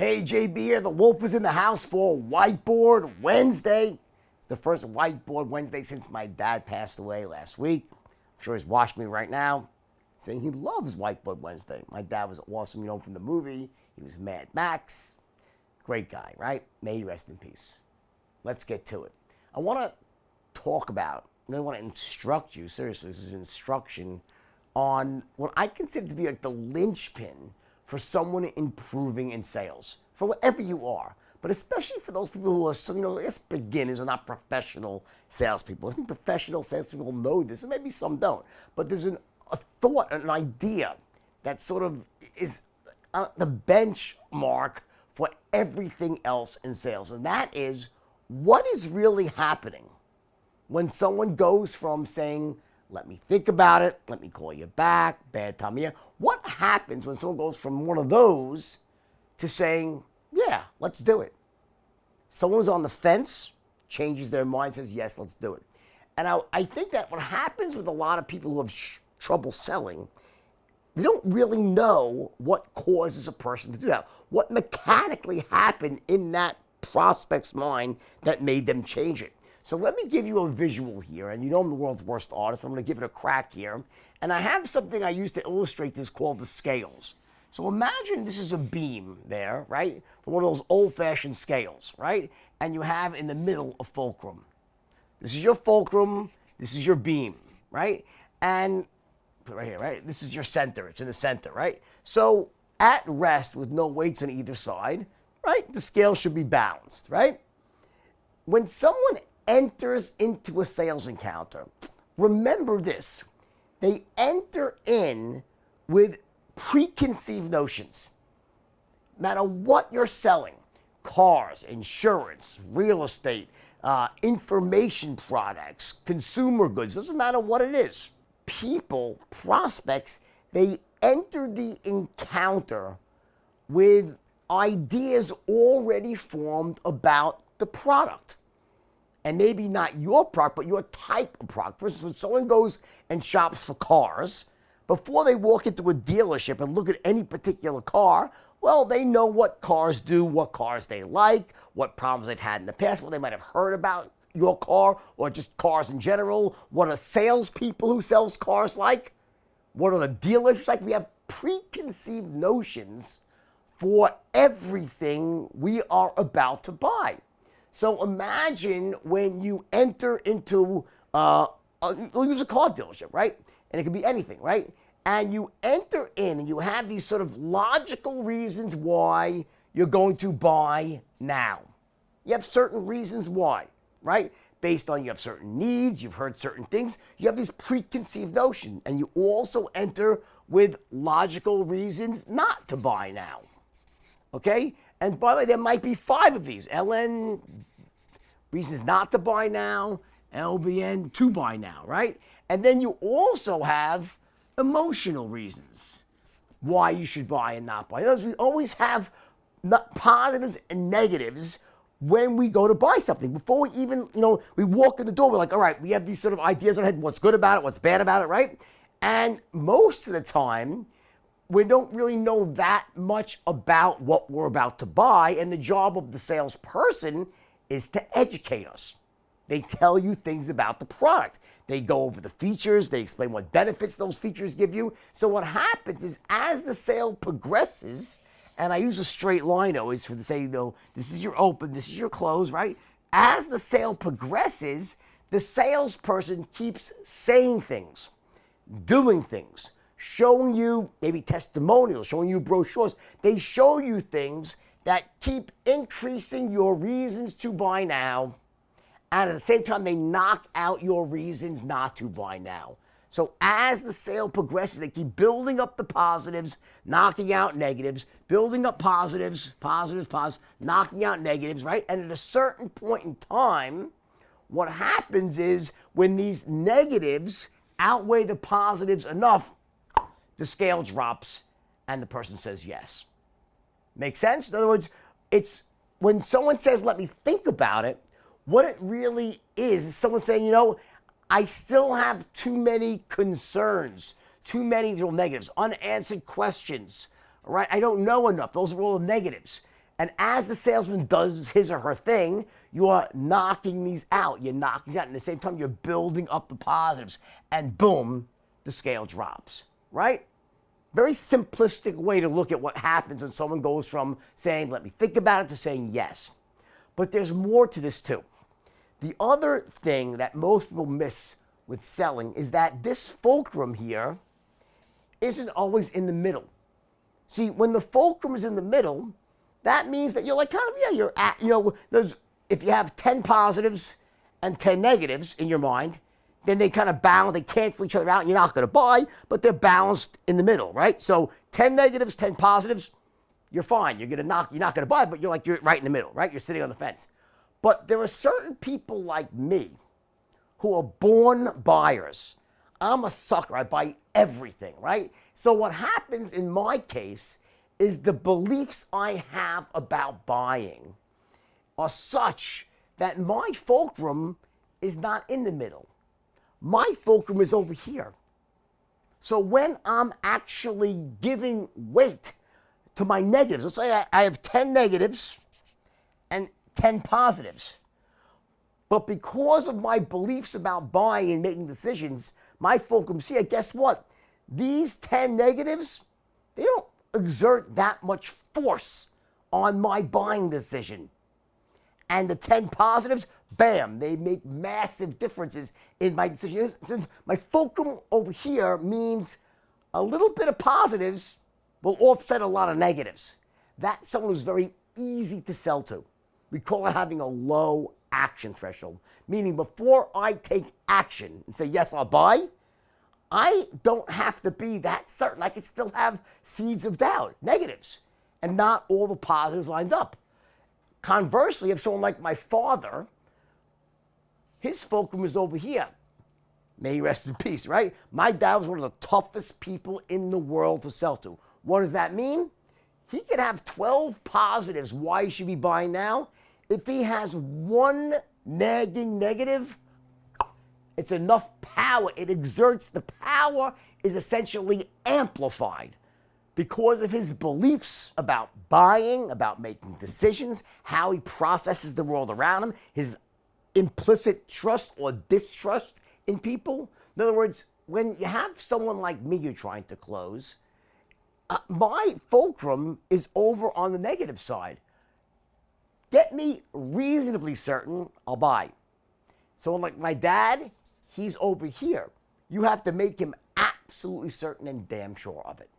Hey, JB here. The wolf is in the house for Whiteboard Wednesday. It's the first Whiteboard Wednesday since my dad passed away last week. I'm sure he's watching me right now, saying he loves Whiteboard Wednesday. My dad was awesome, from the movie. He was Mad Max. Great guy, right? May he rest in peace. Let's get to it. I want to talk about, I want to instruct you, seriously, this is instruction on what I consider to be like the linchpin for someone improving in sales, for whatever you are, but especially for those people who are, I guess beginners or not professional salespeople. I think professional salespeople know this, and maybe some don't, but there's a thought, an idea that sort of is the benchmark for everything else in sales, and that is what is really happening when someone goes from saying, let me think about it, let me call you back, bad time of year. What happens when someone goes from one of those to saying, yeah, let's do it? Someone who's on the fence changes their mind, says, yes, let's do it. And I think that what happens with a lot of people who have trouble selling, they don't really know what causes a person to do that. What mechanically happened in that prospect's mind that made them change it. So let me give you a visual here, and I'm the world's worst artist, so I'm going to give it a crack here. And I have something I use to illustrate this called the scales. So imagine this is a beam there, right? From one of those old-fashioned scales, right? And you have in the middle a fulcrum. This is your fulcrum, this is your beam, right? And put it right here, right? This is your center, it's in the center, right? So at rest with no weights on either side, right? The scale should be balanced, right? When someone enters into a sales encounter, remember this. They enter in with preconceived notions. No matter what you're selling, cars, insurance, real estate, information products, consumer goods, doesn't matter what it is. People, prospects, they enter the encounter with ideas already formed about the product. And maybe not your product, but your type of product. For instance, when someone goes and shops for cars, before they walk into a dealership and look at any particular car, well, they know what cars do, what cars they like, what problems they've had in the past, what they might have heard about your car or just cars in general, what are salespeople who sells cars like, what are the dealers like. We have preconceived notions for everything we are about to buy. So imagine when you enter into, we'll use a car dealership, right? And it could be anything, right? And you enter in and you have these sort of logical reasons why you're going to buy now. You have certain reasons why, right? Based on you have certain needs, you've heard certain things, you have these preconceived notions. And you also enter with logical reasons not to buy now, okay? And by the way, there might be 5 of these. LN, reasons not to buy now. LBN, to buy now, right? And then you also have emotional reasons why you should buy and not buy. In other words, we always have positives and negatives when we go to buy something. Before we even, we walk in the door, we're like, all right, we have these sort of ideas in our head, what's good about it, what's bad about it, right? And most of the time, we don't really know that much about what we're about to buy, and the job of the salesperson is to educate us. They tell you things about the product. They go over the features, they explain what benefits those features give you. So what happens is as the sale progresses, and I use a straight line always for the say, this is your open, this is your close, right? As the sale progresses, the salesperson keeps saying things, doing things, showing you maybe testimonials, showing you brochures. They show you things that keep increasing your reasons to buy now, and at the same time, they knock out your reasons not to buy now. So as the sale progresses, they keep building up the positives, knocking out negatives, building up positives, knocking out negatives, right? And at a certain point in time, what happens is when these negatives outweigh the positives enough, the scale drops and the person says yes. Make sense? In other words, it's when someone says, let me think about it, what it really is someone saying, I still have too many concerns, too many negatives, unanswered questions, right? I don't know enough. Those are all the negatives. And as the salesman does his or her thing, you are knocking these out. You're knocking these out. And at the same time, you're building up the positives. And boom, the scale drops, right? Very simplistic way to look at what happens when someone goes from saying, let me think about it, to saying yes. But there's more to this too. The other thing that most people miss with selling is that this fulcrum here isn't always in the middle. See, when the fulcrum is in the middle, that means that you're like kind of, yeah, you're at, if you have 10 positives and 10 negatives in your mind, then they kind of balance, they cancel each other out, and you're not going to buy, but they're balanced in the middle, right? So 10 negatives, 10 positives, you're fine. You're not going to buy, but you're right in the middle, right? You're sitting on the fence. But there are certain people like me who are born buyers. I'm a sucker. I buy everything, right? So what happens in my case is the beliefs I have about buying are such that my fulcrum is not in the middle. My fulcrum is over here. So when I'm actually giving weight to my negatives, let's say I have 10 negatives and 10 positives. But because of my beliefs about buying and making decisions, my fulcrum's here. Guess what? These 10 negatives, they don't exert that much force on my buying decision. And the 10 positives, bam, they make massive differences in my decision. Since my fulcrum over here means a little bit of positives will offset a lot of negatives. That's someone who's very easy to sell to. We call it having a low action threshold, meaning before I take action and say, yes, I'll buy, I don't have to be that certain. I can still have seeds of doubt, negatives, and not all the positives lined up. Conversely, if someone like my father, his fulcrum is over here. May he rest in peace, right? My dad was one of the toughest people in the world to sell to. What does that mean? He could have 12 positives why he should be buying now. If he has one nagging negative, it's enough power. It exerts, the power is essentially amplified because of his beliefs about buying, about making decisions, how he processes the world around him, his implicit trust or distrust in people. In other words, when you have someone like me you're trying to close, my fulcrum is over on the negative side. Get me reasonably certain, I'll buy. Someone like my dad, he's over here. You have to make him absolutely certain and damn sure of it.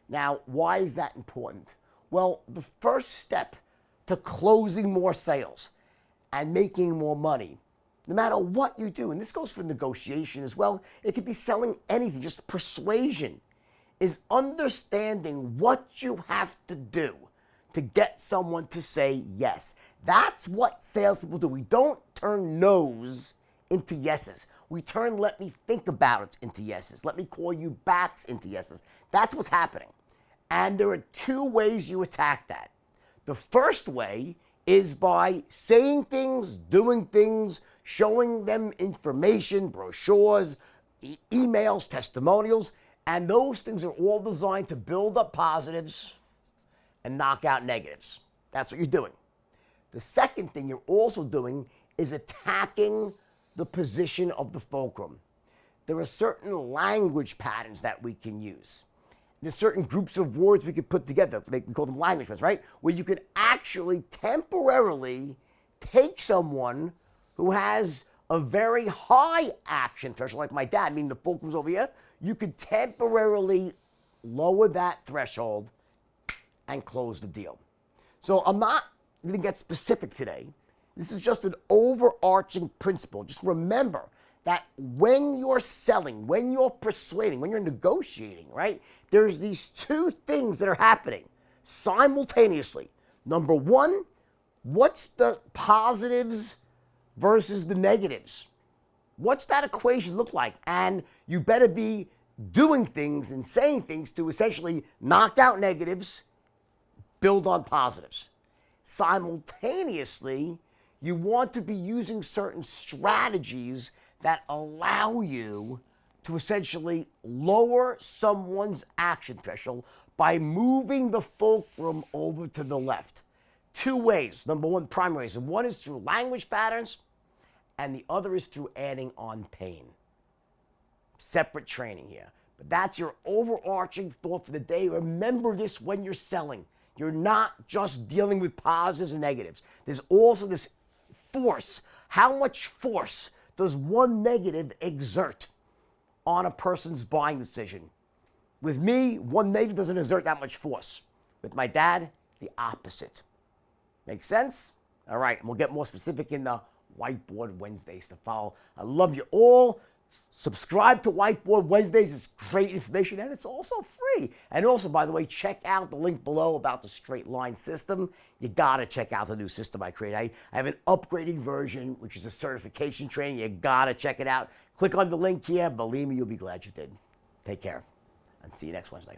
Now, why is that important? Well, the first step to closing more sales and making more money, no matter what you do, and this goes for negotiation as well, it could be selling anything, just persuasion, is understanding what you have to do to get someone to say yes. That's what salespeople do. We don't turn no's into yeses. We turn let me think about it into yeses. Let me call you backs into yeses. That's what's happening. And there are two ways you attack that. The first way is by saying things, doing things, showing them information, brochures, emails, testimonials, and those things are all designed to build up positives and knock out negatives. That's what you're doing. The second thing you're also doing is attacking the position of the fulcrum. There are certain language patterns that we can use. There's certain groups of words we could put together. We call them language patterns, right? Where you could actually temporarily take someone who has a very high action threshold, like my dad, meaning the fulcrum's over here. You could temporarily lower that threshold and close the deal. So I'm not going to get specific today. This is just an overarching principle. Just remember that when you're selling, when you're persuading, when you're negotiating, right, there's these two things that are happening simultaneously. Number one, what's the positives versus the negatives? What's that equation look like? And you better be doing things and saying things to essentially knock out negatives, build on positives. Simultaneously, you want to be using certain strategies that allow you to essentially lower someone's action threshold by moving the fulcrum over to the left. two ways. Number one, primary ways. One is through language patterns, and the other is through adding on pain. Separate training here. But that's your overarching thought for the day. Remember this when you're selling. You're not just dealing with positives and negatives. There's also this force. How much force does one negative exert on a person's buying decision? With me, one negative doesn't exert that much force. With my dad, the opposite. Make sense? All right, and we'll get more specific in the Whiteboard Wednesdays to follow. I love you all. Subscribe to Whiteboard Wednesdays. It's great information, and it's also free. And also, by the way, check out the link below about the straight line system. You got to check out the new system I created. I have an upgraded version, which is a certification training. You got to check it out. Click on the link here. Believe me, you'll be glad you did. Take care, and see you next Wednesday.